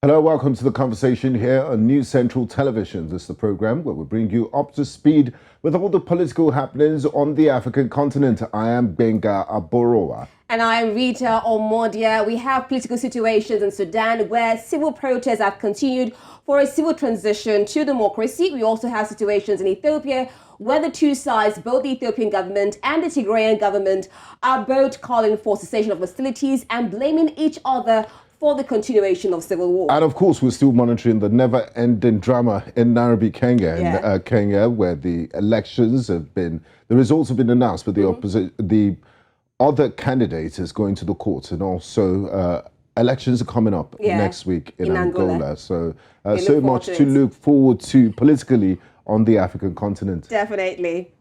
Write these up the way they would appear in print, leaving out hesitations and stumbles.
Hello, welcome to the conversation here on News Central Television. This is the program where we bring you up to speed with all the political happenings on the African continent. I am Gbenga Aborowa. And I'm Rita Omodia. We have political situations in Sudan where civil protests have continued for a civil transition to democracy. We also have situations in Ethiopia where the two sides, both the Ethiopian government and the Tigrayan government, are both calling for cessation of hostilities and blaming each other for the continuation of civil war. And of course, we're still monitoring the never-ending drama in Nairobi, Kenya, Kenya, where the elections have been, the results have been announced, but the other candidates is going to the courts, and also elections are coming up next week in Angola. So, so much to look forward to politically on the African continent. Definitely.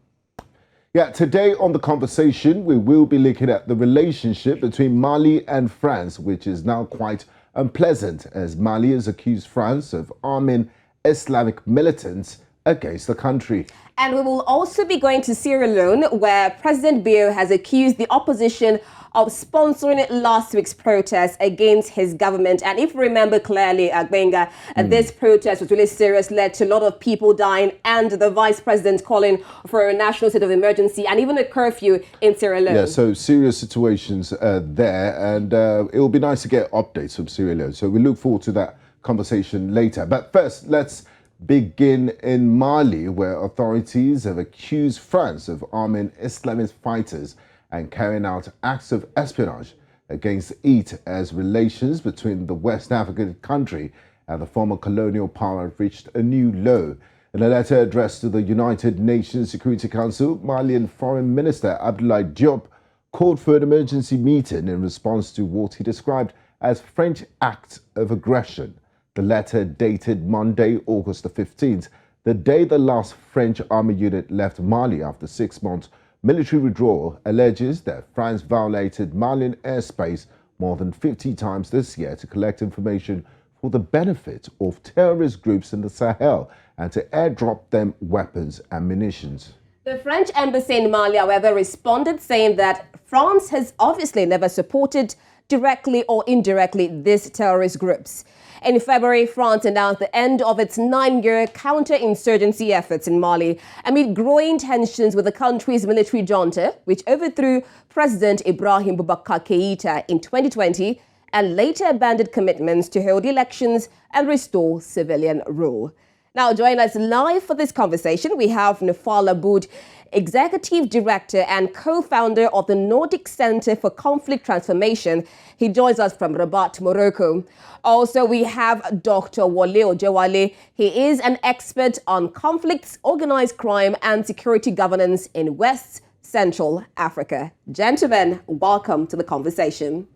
Yeah, today on the conversation, we will be looking at the relationship between Mali and France, which is now quite unpleasant as Mali has accused France of arming Islamic militants against the country. And we will also be going to Sierra Leone, where President Biya has accused the opposition of sponsoring last week's protest against his government. And if you remember clearly, Gbenga, this protest was really serious, led to a lot of people dying, and the vice president calling for a national state of emergency and even a curfew in Sierra Leone. Yeah, so serious situations there, and it will be nice to get updates from Sierra Leone. So we look forward to that conversation later. But first, let's begin in Mali, where authorities have accused France of arming Islamist fighters and carrying out acts of espionage against it, as relations between the West African country and the former colonial power have reached a new low. In a letter addressed to the United Nations Security Council, Malian Foreign Minister Abdoulaye Diop called for an emergency meeting in response to what he described as French acts of aggression. The letter, dated Monday, August the 15th, the day the last French army unit left Mali after 6 months military withdrawal, alleges that France violated Malian airspace more than 50 times this year to collect information for the benefit of terrorist groups in the Sahel and to airdrop them weapons and munitions. The French embassy in Mali, however, responded saying that France has obviously never supported directly or indirectly these terrorist groups. In February, France announced the end of its 9-year counterinsurgency efforts in Mali amid growing tensions with the country's military junta, which overthrew President Ibrahim Boubacar Keïta in 2020 and later abandoned commitments to hold elections and restore civilian rule. Now, joining us live for this conversation, we have Nafal Aboud, Executive Director and co-founder of the Nordic Center for Conflict Transformation. He joins us from Rabat, Morocco. Also, we have Dr. Wole Ojewale. He is an expert on conflicts, organized crime and security governance in West Central Africa. Gentlemen, welcome to the conversation.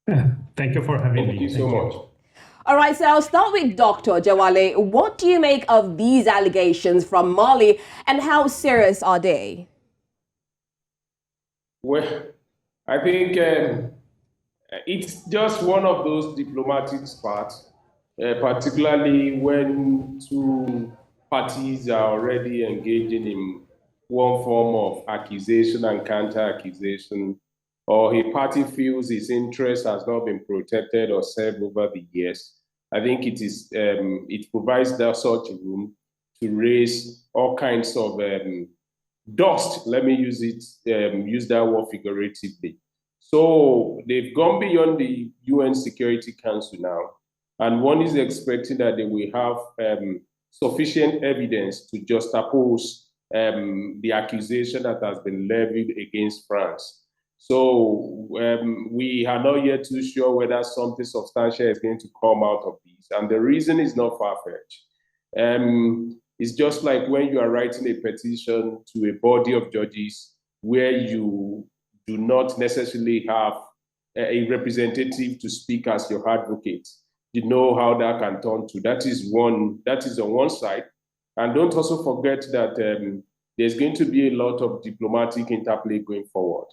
Thank you for having me. Thank you so much. All right, so I'll start with Dr. Ojewale. What do you make of these allegations from Mali, and how serious are they? Well, I think it's just one of those diplomatic spots, particularly when two parties are already engaging in one form of accusation and counter-accusation, or a party feels its interest has not been protected or served over the years. I think it is it provides that such a room to raise all kinds of dust. Let me use that word figuratively. So they've gone beyond the UN Security Council now, and one is expecting that they will have sufficient evidence to juxtapose the accusation that has been levied against France. So we are not yet too sure whether something substantial is going to come out of this. And the reason is not far-fetched. It's just like when you are writing a petition to a body of judges where you do not necessarily have a representative to speak as your advocate. You know how that can turn to. That is on one side. And don't also forget that there's going to be a lot of diplomatic interplay going forward.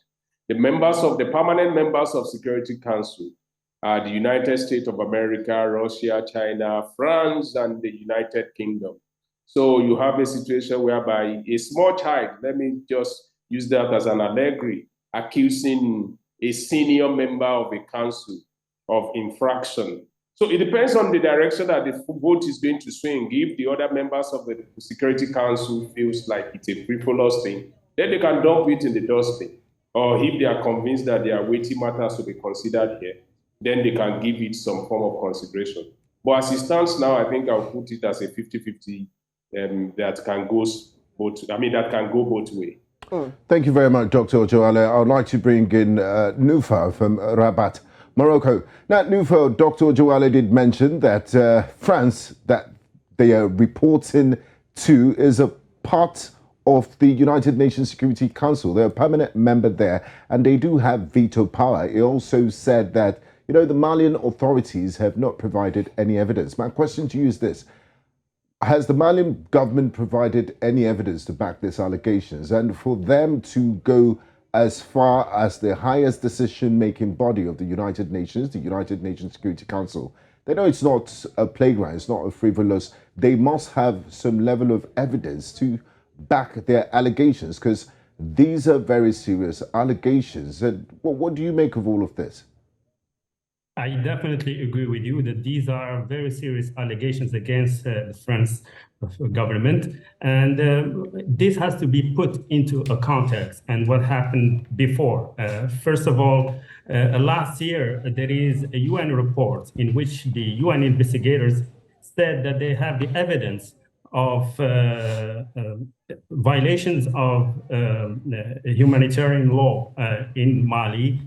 The permanent members of Security Council are the United States of America, Russia, China, France, and the United Kingdom. So you have a situation whereby a small child, let me just use that as an allegory, accusing a senior member of a council of infraction So it depends on the direction that the vote is going to swing. If the other members of the Security Council feels like it's a frivolous thing, then they can dump it in the dustbin. Or if they are convinced that there are weighty matters to be considered here, then they can give it some form of consideration. But as it stands now, I think I'll put it as a 50-50 that can go both ways. Thank you very much, Dr. Ojewale. I would like to bring in Nufa from Rabat, Morocco. Now, Nufa, Dr. Ojewale did mention that France, that they are reporting to, is a part of the United Nations Security Council. They're a permanent member there, and they do have veto power. He also said that, the Malian authorities have not provided any evidence. My question to you is this. Has the Malian government provided any evidence to back these allegations? And for them to go as far as the highest decision-making body of the United Nations, the United Nations Security Council, they know it's not a playground, it's not a frivolous. They must have some level of evidence to back their allegations, because these are very serious allegations. And what do you make of all of this? I definitely agree with you that these are very serious allegations against the French government. And this has to be put into a context and what happened before. First of all, last year, there is a UN report in which the UN investigators said that they have the evidence of violations of humanitarian law in Mali,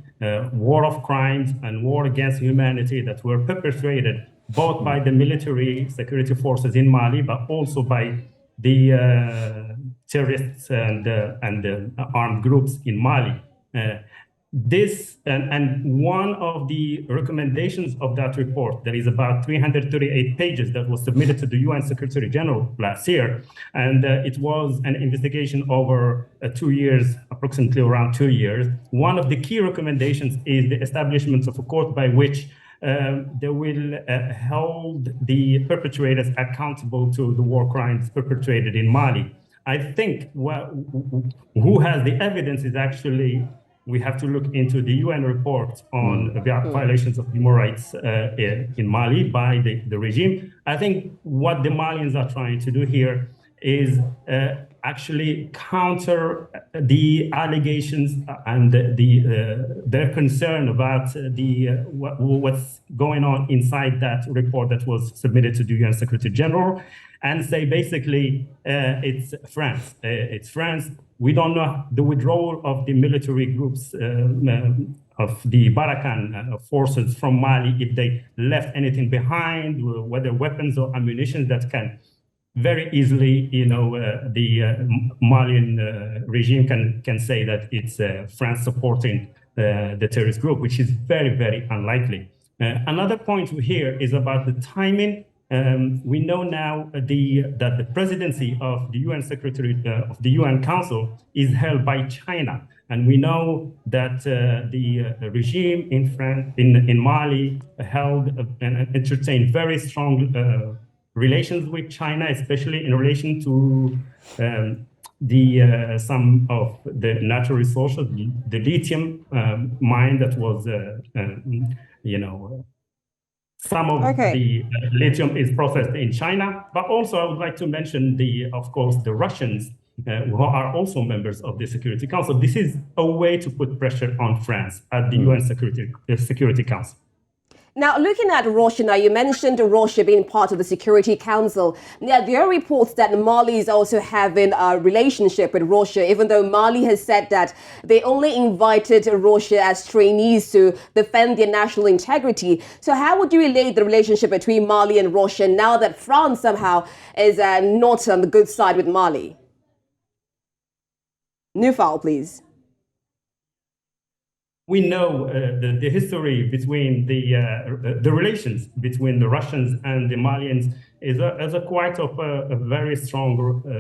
war of crimes and war against humanity that were perpetrated both by the military security forces in Mali, but also by the terrorists and armed groups in Mali. This and one of the recommendations of that report, that is about 338 pages, that was submitted to the UN Secretary General last year, and it was an investigation over 2 years, approximately around 2 years. One of the key recommendations is the establishment of a court by which they will hold the perpetrators accountable to the war crimes perpetrated in Mali. I think who has the evidence is actually, we have to look into the UN report on violations of human rights in Mali by the regime. I think what the Malians are trying to do here is actually counter the allegations and their concern about what's going on inside that report that was submitted to the UN Secretary General, and say basically it's France. It's France. We don't know the withdrawal of the military groups of the Barkhane forces from Mali, if they left anything behind, whether weapons or ammunition that can very easily, the Malian regime can say that it's France supporting the terrorist group, which is very, very unlikely. Another point here is about the timing. We know now that the presidency of the UN Secretary of the UN Council is held by China, and we know that the regime in Mali held and entertained very strong relations with China, especially in relation to some of the natural resources, the lithium mine that was, some of the lithium is processed in China. But also I would like to mention, of course, the Russians, who are also members of the Security Council. This is a way to put pressure on France at the UN Security Council. Now, looking at Russia, now you mentioned Russia being part of the Security Council. Now, there are reports that Mali is also having a relationship with Russia, even though Mali has said that they only invited Russia as trainees to defend their national integrity. So how would you relate the relationship between Mali and Russia now that France somehow is not on the good side with Mali? Nufal, please. We know the history between the relations between the Russians and the Malians is a quite of a very strong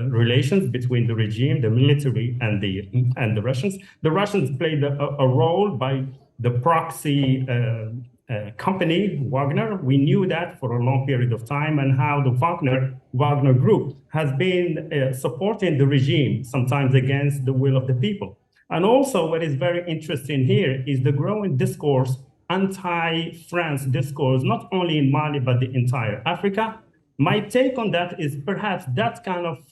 relations between the regime, the military, and the Russians. The Russians played a role by the proxy company Wagner. We knew that for a long period of time, and how the Wagner group has been supporting the regime, sometimes against the will of the people. And also what is very interesting here is the growing discourse anti-France discourse, not only in Mali, but the entire Africa. My take on that is perhaps that kind of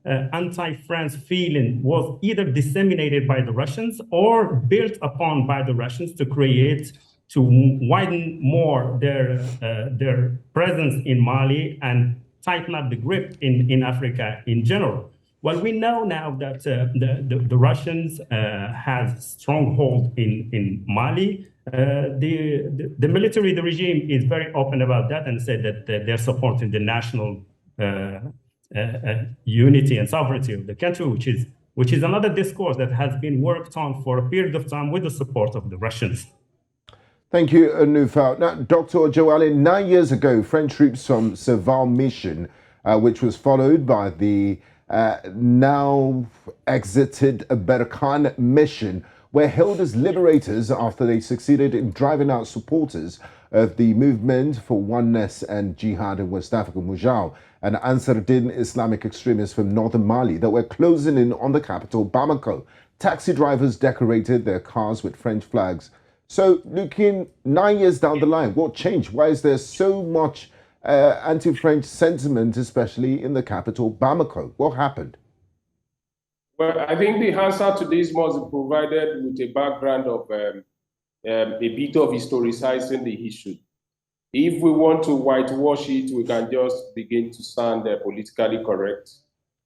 anti-France feeling was either disseminated by the Russians or built upon by the Russians to widen more their presence in Mali and tighten up the grip in Africa in general. Well, we know now that the Russians have stronghold in Mali. The military, the regime is very open about that and said that they're supporting the national unity and sovereignty of the country, which is another discourse that has been worked on for a period of time with the support of the Russians. Thank you, Nufal. Now, Dr. Ojewale, 9 years ago, French troops from Serval mission, which was followed by the now exited Berkane mission, were hailed as liberators after they succeeded in driving out supporters of the movement for oneness and jihad in West Africa, Mujal, and Ansar Din Islamic extremists from northern Mali that were closing in on the capital, Bamako. Taxi drivers decorated their cars with French flags. So, looking 9 years down the line, what changed? Why is there so much anti-French sentiment, especially in the capital, Bamako? What happened? Well, I think the answer to this must be provided with a background of a bit of historicizing the issue. If we want to whitewash it, we can just begin to sound politically correct.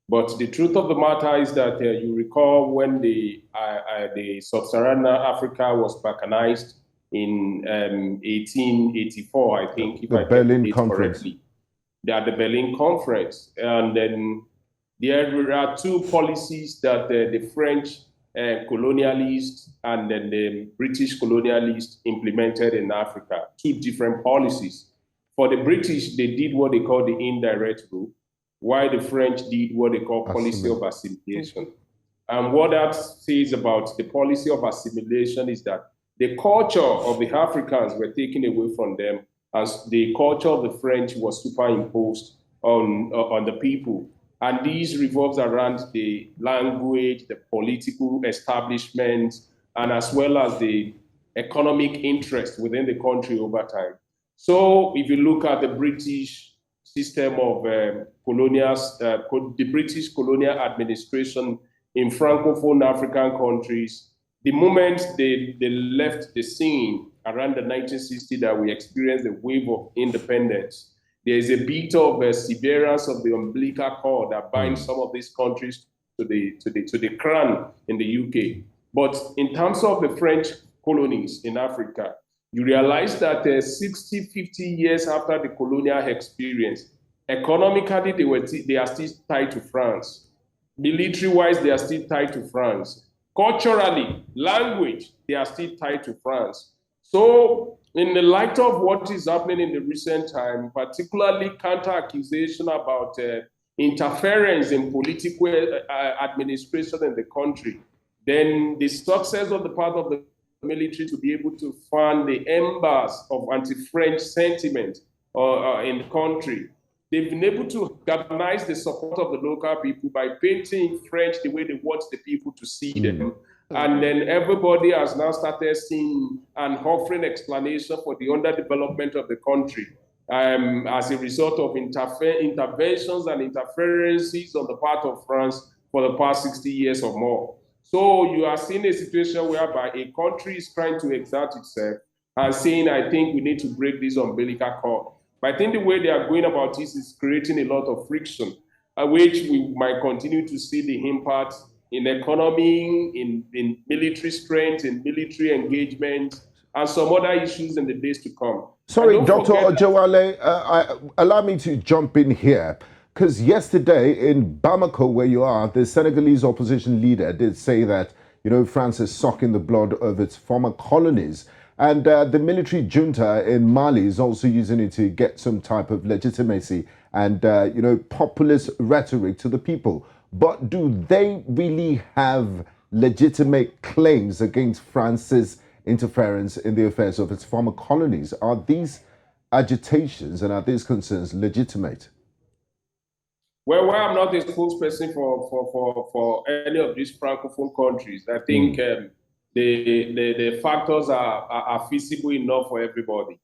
But the truth of the matter is that you recall when the sub-Saharan Africa was balkanized in 1884, I think, if I Berlin get it Conference. correctly. At the Berlin Conference. And then there are two policies that the French colonialists and then the British colonialists implemented in Africa, two different policies. For the British, they did what they call the indirect rule, while the French did what they call policy of assimilation. And what that says about the policy of assimilation is that the culture of the Africans were taken away from them, as the culture of the French was superimposed on the people. And these revolves around the language, the political establishment, and as well as the economic interest within the country over time. So if you look at the British system of the British colonial administration in Francophone African countries, the moment they left the scene around the 1960s that we experienced the wave of independence, there is a bit of a severance of the umbilical cord that binds some of these countries to the crown in the UK. But in terms of the French colonies in Africa, you realize that 60, 50 years after the colonial experience, economically they are still tied to France. Military-wise, they are still tied to France. Culturally, language, they are still tied to France. So in the light of what is happening in the recent time, particularly counter-accusation about interference in political administration in the country, then the success of the part of the military to be able to fan the embers of anti-French sentiment in the country, they've been able to galvanize the support of the local people by painting French the way they want the people to see them. And then everybody has now started seeing and offering explanation for the underdevelopment of the country as a result of interventions and interferences on the part of France for the past 60 years or more. So you are seeing a situation whereby a country is trying to exert itself and saying, I think we need to break this umbilical cord. But I think the way they are going about this is creating a lot of friction, which we might continue to see the impact in economy, in military strength, in military engagement, and some other issues in the days to come. Sorry, Dr. Ojewale, allow me to jump in here, because yesterday in Bamako, where you are, the Senegalese opposition leader did say that, France is sucking the blood of its former colonies. And the military junta in Mali is also using it to get some type of legitimacy and, populist rhetoric to the people. But do they really have legitimate claims against France's interference in the affairs of its former colonies? Are these agitations and are these concerns legitimate? Well, I'm not a spokesperson for any of these Francophone countries, I think the factors are feasible enough for everybody.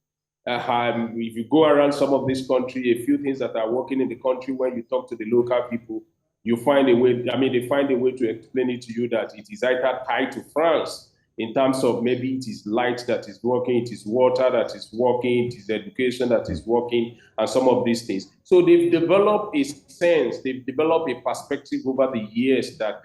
If you go around some of this country, a few things that are working in the country, when you talk to the local people, you find a way, they find a way to explain it to you that it is either tied to France in terms of maybe it is light that is working, it is water that is working, it is education that is working, and some of these things. So they've developed a sense, they've developed a perspective over the years that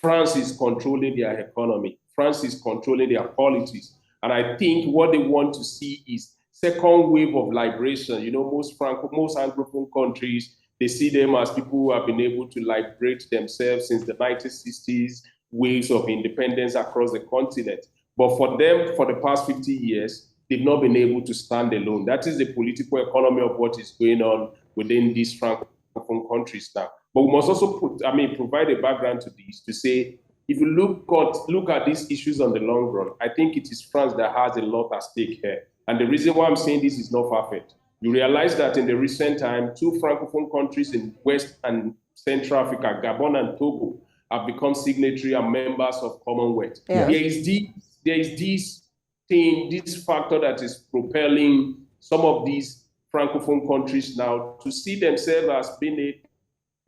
France is controlling their economy, France is controlling their politics. And I think what they want to see is second wave of liberation. You know, most Anglophone countries, they see them as people who have been able to liberate themselves since the 1960s, waves of independence across the continent. But for them, for the past 50 years, they've not been able to stand alone. That is the political economy of what is going on within these Francophone countries now. But we must also provide a background to this to say, if you look at these issues on the long run, I think it is France that has a lot at stake here. And the reason why I'm saying this is not far-fetched. You realize that in the recent time, 2 Francophone countries in West and Central Africa, Gabon and Togo, have become signatory and members of Commonwealth. Yeah. There is this factor that is propelling some of these Francophone countries now to see themselves as being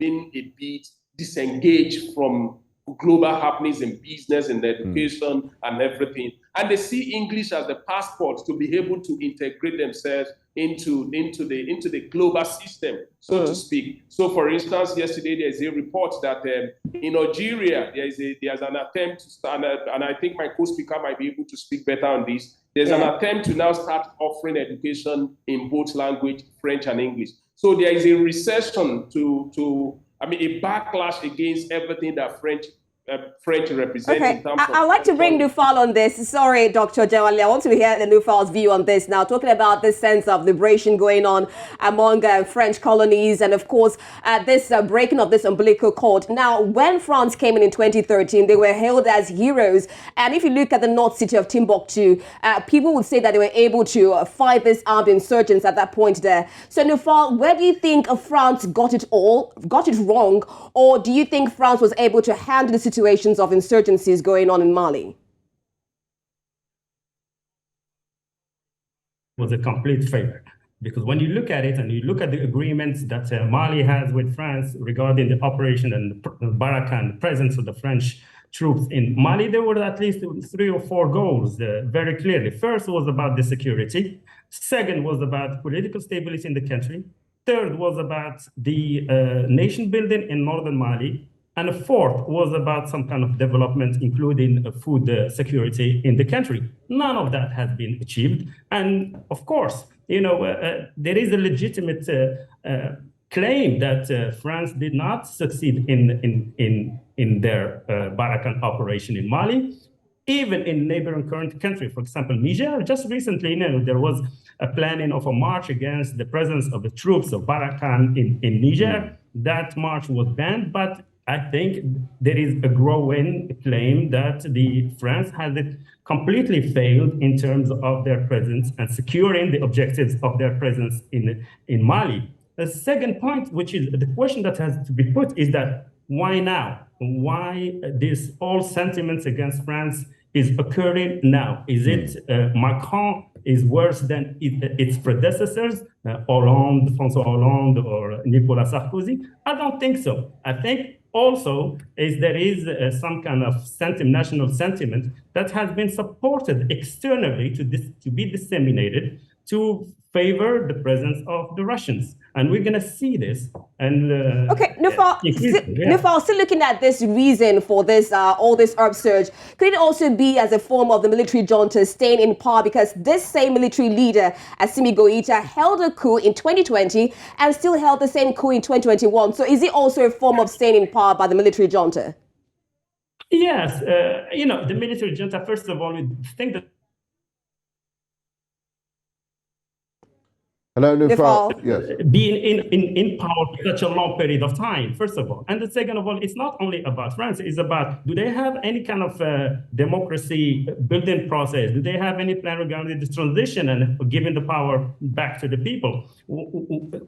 a bit disengaged from global happenings in business and education and everything. And they see English as the passport to be able to integrate themselves into the global system, so to speak. So for instance, yesterday there's a report that in Algeria, there's an attempt to start, and I think my co-speaker might be able to speak better on this. There's an attempt to now start offering education in both language, French and English. So there is a recession a backlash against everything that French represents. Okay, I'd like to bring Nufal on this. Sorry, Dr. Ojewale, I want to hear Nufal's view on this now, talking about this sense of liberation going on among French colonies and, of course, this breaking of this umbilical cord. Now, when France came in 2013, they were hailed as heroes. And if you look at the north city of Timbuktu, people would say that they were able to fight these armed insurgents at that point there. So, Nufal, where do you think France got it wrong? Or do you think France was able to handle the situations of insurgencies going on in Mali? Was a complete failure, because when you look at it and you look at the agreements that Mali has with France regarding the operation and the Barkhane, the presence of the French troops in Mali, there were at least 3 or 4 goals very clearly. First was about the security. Second was about political stability in the country. Third was about the nation building in northern Mali. And the fourth was about some kind of development, including food security in the country. None of that has been achieved. And of course, there is a legitimate claim that France did not succeed in their Barkhane operation in Mali. Even in neighboring current country, for example, Niger, just recently, there was a planning of a march against the presence of the troops of Barkhane in Niger. That march was banned, but I think there is a growing claim that France has completely failed in terms of their presence and securing the objectives of their presence in Mali. The second point, which is the question that has to be put, is that why now? Why this all sentiments against France is occurring now? Is it Macron is worse than its predecessors, François Hollande or Nicolas Sarkozy? I don't think so. I think also there is some kind of national sentiment that has been supported externally to be disseminated to favor the presence of the Russians. And we're going to see this. And okay, Nufal, still looking at this reason for this all this upsurge, could it also be as a form of the military junta staying in power? Because this same military leader, Assimi Goïta, held a coup in 2020 and still held the same coup in 2021. So is it also a form of staying in power by the military junta? Yes. The military junta, first of all, we think that Hello, Nufal. Yes. Being in power for such a long period of time, first of all. And the second of all, it's not only about France, it's about, do they have any kind of democracy building process? Do they have any plan regarding the transition and giving the power back to the people?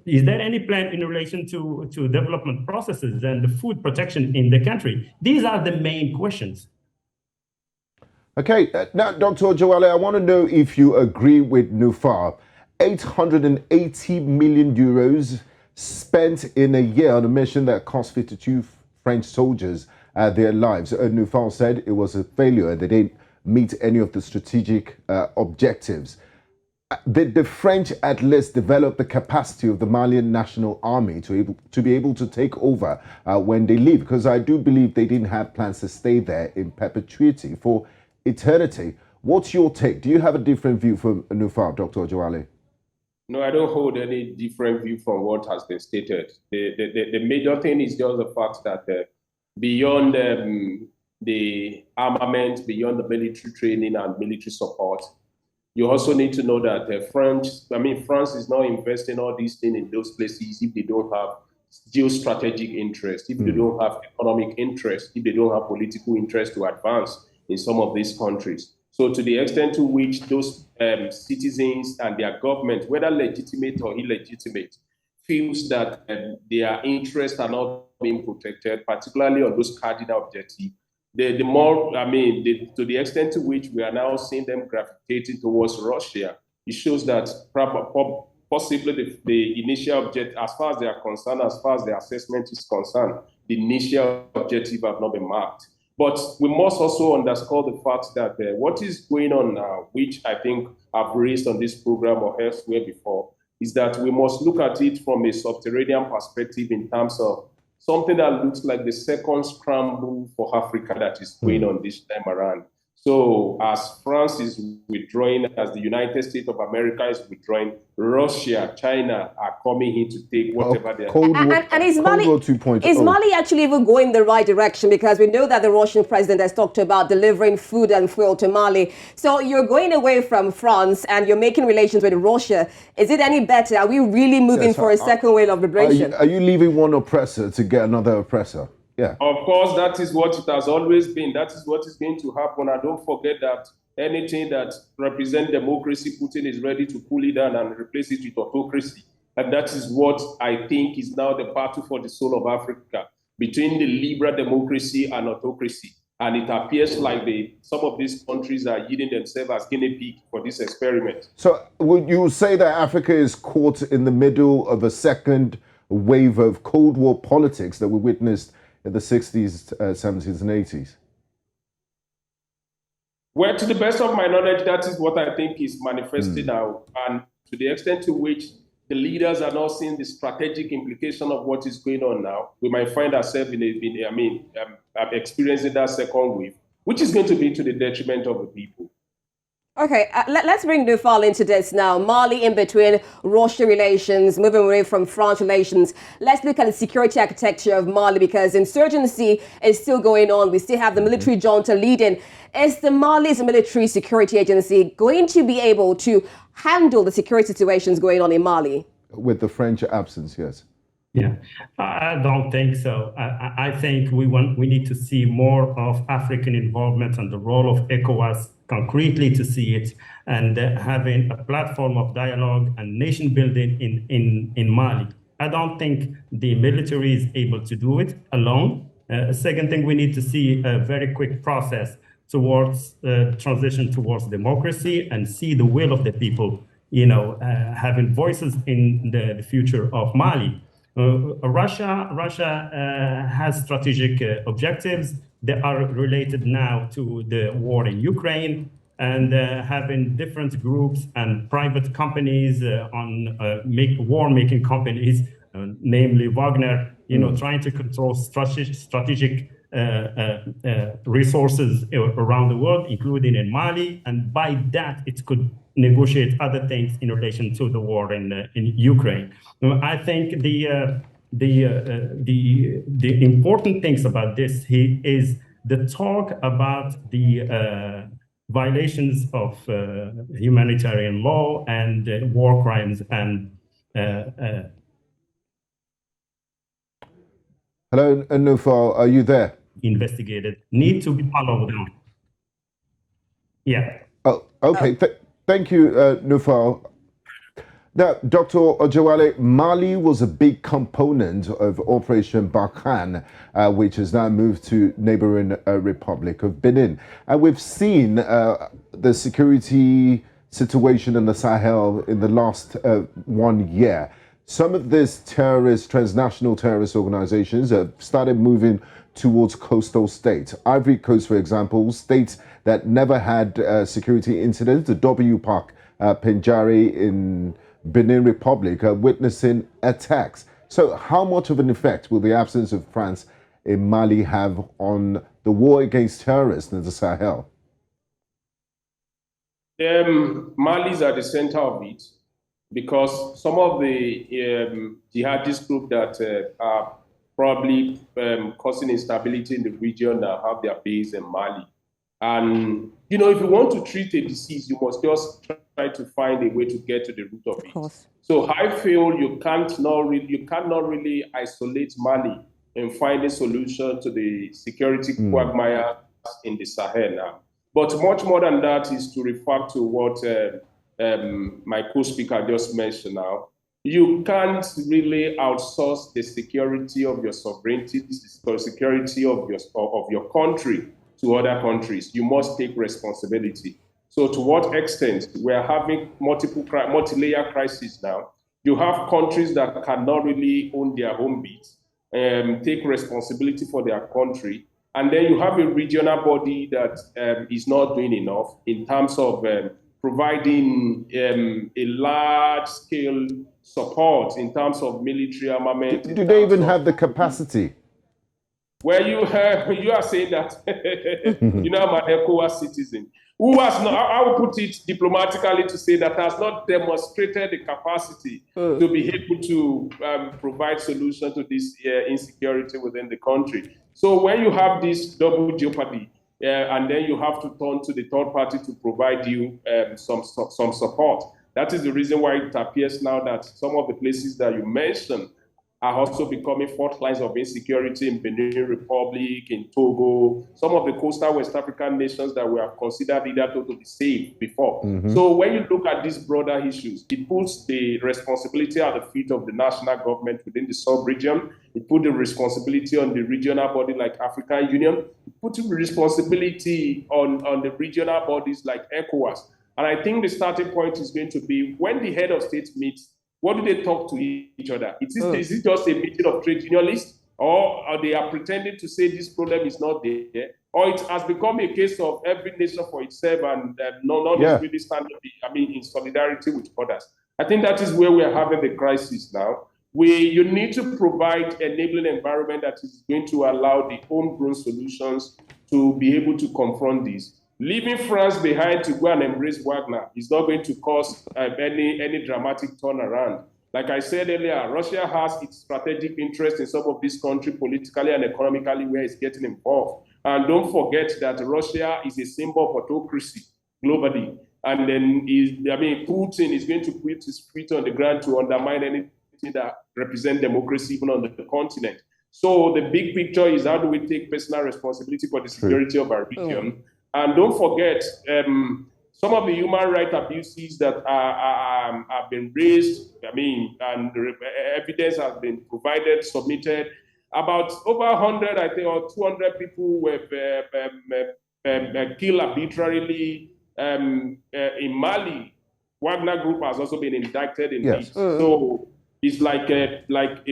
Is there any plan in relation to development processes and the food protection in the country? These are the main questions. Okay, now, Dr. Ojewale, I want to know if you agree with Nufar. 880 million euros spent in a year on a mission that cost 52 French soldiers their lives. Nufar said it was a failure. They didn't meet any of the strategic objectives. Did the French at least develop the capacity of the Malian National Army to be able to take over when they leave? Because I do believe they didn't have plans to stay there in perpetuity for eternity. What's your take? Do you have a different view from Nufar, Dr. Ojewale? No, I don't hold any different view from what has been stated. The major thing is just the fact that beyond the armament, beyond the military training and military support, you also need to know that France is not investing all these things in those places if they don't have geostrategic interest, if they don't have economic interest, if they don't have political interest to advance in some of these countries. So to the extent to which those citizens and their government, whether legitimate or illegitimate, feels that their interests are not being protected, particularly on those cardinal objectives, to the extent to which we are now seeing them gravitating towards Russia, it shows that possibly the initial objective, as far as they are concerned, as far as the assessment is concerned, the initial objective have not been marked. But we must also underscore the fact that what is going on now, which I think I've raised on this program or elsewhere before, is that we must look at it from a subterranean perspective in terms of something that looks like the second scramble for Africa that is going on this time around. So as France is withdrawing, as the United States of America is withdrawing, Russia, China are coming in to take whatever they are. And is Mali actually even going the right direction? Because we know that the Russian president has talked about delivering food and fuel to Mali. So you're going away from France and you're making relations with Russia. Is it any better? Are we really moving for a second wave of liberation? Are you leaving one oppressor to get another oppressor? Yeah. Of course, that is what it has always been. That is what is going to happen. And don't forget that anything that represents democracy, Putin is ready to pull it down and replace it with autocracy. And that is what I think is now the battle for the soul of Africa, between the liberal democracy and autocracy. And it appears like some of these countries are using themselves as guinea pig for this experiment. So would you say that Africa is caught in the middle of a second wave of Cold War politics that we witnessed in the 60s, 70s, and 80s? Well, to the best of my knowledge, that is what I think is manifesting now. And to the extent to which the leaders are not seeing the strategic implication of what is going on now, we might find ourselves experiencing that second wave, which is going to be to the detriment of the people. Okay, let's bring Nufal into this now. Mali in between, Russia relations, moving away from France relations. Let's look at the security architecture of Mali, because insurgency is still going on. We still have the military junta leading. Is the Mali's military security agency going to be able to handle the security situations going on in Mali? With the French absence, yes. Yeah, I don't think so. I think we need to see more of African involvement and the role of ECOWAS concretely to see it, and having a platform of dialogue and nation building in Mali. I don't think the military is able to do it alone. Second thing, we need to see a very quick process towards transition towards democracy and see the will of the people, having voices in the future of Mali. Russia has strategic objectives that are related now to the war in Ukraine, and having different groups and private companies war-making companies, namely Wagner, trying to control strategic resources around the world, including in Mali, and by that it could negotiate other things in relation to the war in Ukraine. I think the important things about this is the talk about the violations of humanitarian law and war crimes and Hello, Nufal, are you there? Investigated need to be followed on. Yeah. Oh, okay. Thank you, Nufal. Now, Dr. Ojewale, Mali was a big component of Operation Barkhane, which has now moved to neighboring Republic of Benin. And we've seen the security situation in the Sahel in the last 1 year. Some of these transnational terrorist organizations have started moving towards coastal states. Ivory Coast, for example, states that never had security incidents, the WPAC, Penjari in Benin Republic, are witnessing attacks. So how much of an effect will the absence of France in Mali have on the war against terrorists in the Sahel? Mali is at the center of it because some of the jihadist groups that are probably causing instability in the region that have their base in Mali. And, you know, if you want to treat a disease, you must just try to find a way to get to the root of it. So I feel you cannot really isolate Mali and find a solution to the security quagmire in the Sahel now. But much more than that is to refer to what my co-speaker just mentioned now. You can't really outsource the security of your sovereignty, the security of your country to other countries. You must take responsibility. So to what extent we are having multi-layer crisis now? You have countries that cannot really own their home beat, take responsibility for their country, and then you have a regional body that is not doing enough in terms of providing a large-scale support in terms of military armament. Do they even have the capacity? Well, you are saying that, you know, I'm an ECOWAS citizen who has not, I will put it diplomatically to say that has not demonstrated the capacity to be able to provide solution to this insecurity within the country. So when you have this double jeopardy, and then you have to turn to the third party to provide you some support. That is the reason why it appears now that some of the places that you mentioned are also becoming front lines of insecurity in Benin Republic, in Togo, some of the coastal West African nations that we have considered either to be safe before. So when you look at these broader issues, it puts the responsibility at the feet of the national government within the sub-region. It puts the responsibility on the regional body like African Union. It puts the responsibility on the regional bodies like ECOWAS. And I think the starting point is going to be when the head of state meets, what do they talk to each other? Is it just a meeting of trade unionists, or are they pretending to say this problem is not there? Or it has become a case of every nation for itself and none is really standing, in solidarity with others. I think that is where we are having the crisis now. You need to provide enabling environment that is going to allow the homegrown solutions to be able to confront this. Leaving France behind to go and embrace Wagner is not going to cause any dramatic turnaround. Like I said earlier, Russia has its strategic interest in some of these countries politically and economically where it's getting involved. And don't forget that Russia is a symbol of autocracy globally. And then, Putin is going to put his feet on the ground to undermine anything that represents democracy even on the continent. So the big picture is how do we take personal responsibility for the security of our region? And don't forget, some of the human rights abuses that have been raised, and evidence has been provided, submitted. About over 100, I think, or 200 people were killed arbitrarily in Mali. Wagner Group has also been indicted in this. So it's like a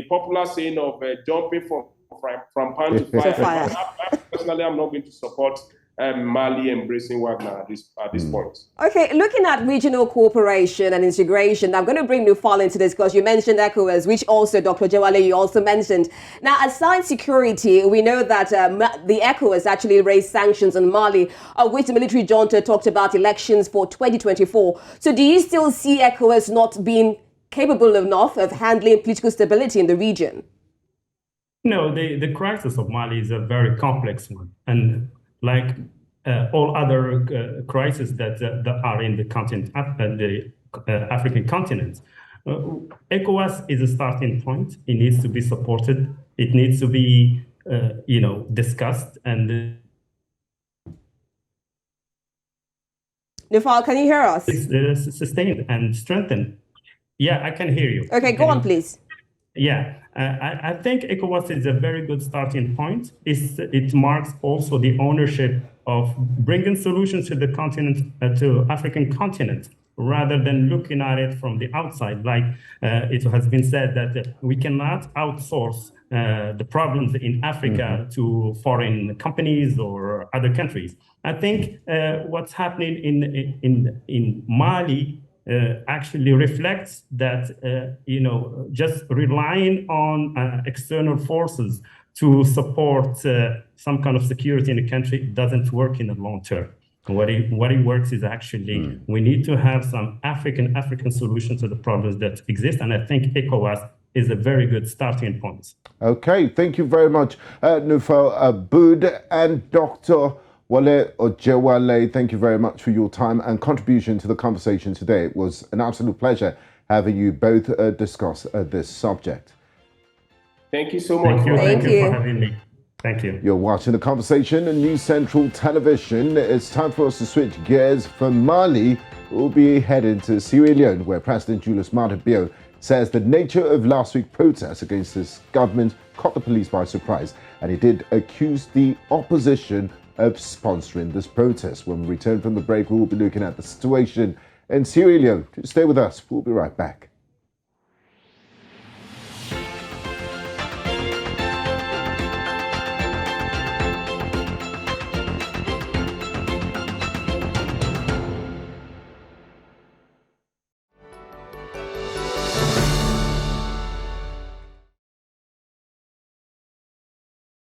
popular saying of jumping from pan to fire. Personally, I'm not going to support Mali embracing Wagner at this point. Okay, looking at regional cooperation and integration, I'm going to bring Nufal into this because you mentioned ECOWAS, which also, Dr. Ojewale, you also mentioned. Now, aside security, we know that the ECOWAS actually raised sanctions on Mali, which the military junta talked about elections for 2024. So do you still see ECOWAS not being capable enough of handling political stability in the region? No, the crisis of Mali is a very complex one. And like all other crises that are in the continent, the African continent, ECOWAS is a starting point. It needs to be supported. It needs to be, discussed and. Nufal, can you hear us? Sustained and strengthened. Yeah, I can hear you. Okay, go on, please. Yeah, I think ECOWAS is a very good starting point. It marks also the ownership of bringing solutions to the continent, to African continent, rather than looking at it from the outside. Like it has been said that we cannot outsource the problems in Africa to foreign companies or other countries. I think what's happening in Mali actually reflects that, just relying on external forces to support some kind of security in the country doesn't work in the long term. What it works is actually we need to have some African solution to the problems that exist, and I think ECOWAS is a very good starting point. Okay, thank you very much, Nufel Aboud and Dr. Wole Ojewale. Thank you very much for your time and contribution to the conversation today. It was an absolute pleasure having you both discuss this subject. Thank you so much. Thank you for having me. Thank you. You're watching The Conversation on News Central Television. It's time for us to switch gears. From Mali, we'll be heading to Sierra Leone, where President Julius Maada Bio says the nature of last week's protests against his government caught the police by surprise, and he did accuse the opposition of sponsoring this protest. When we return from the break, we'll be looking at the situation in Sierra Leone. Stay with us. We'll be right back.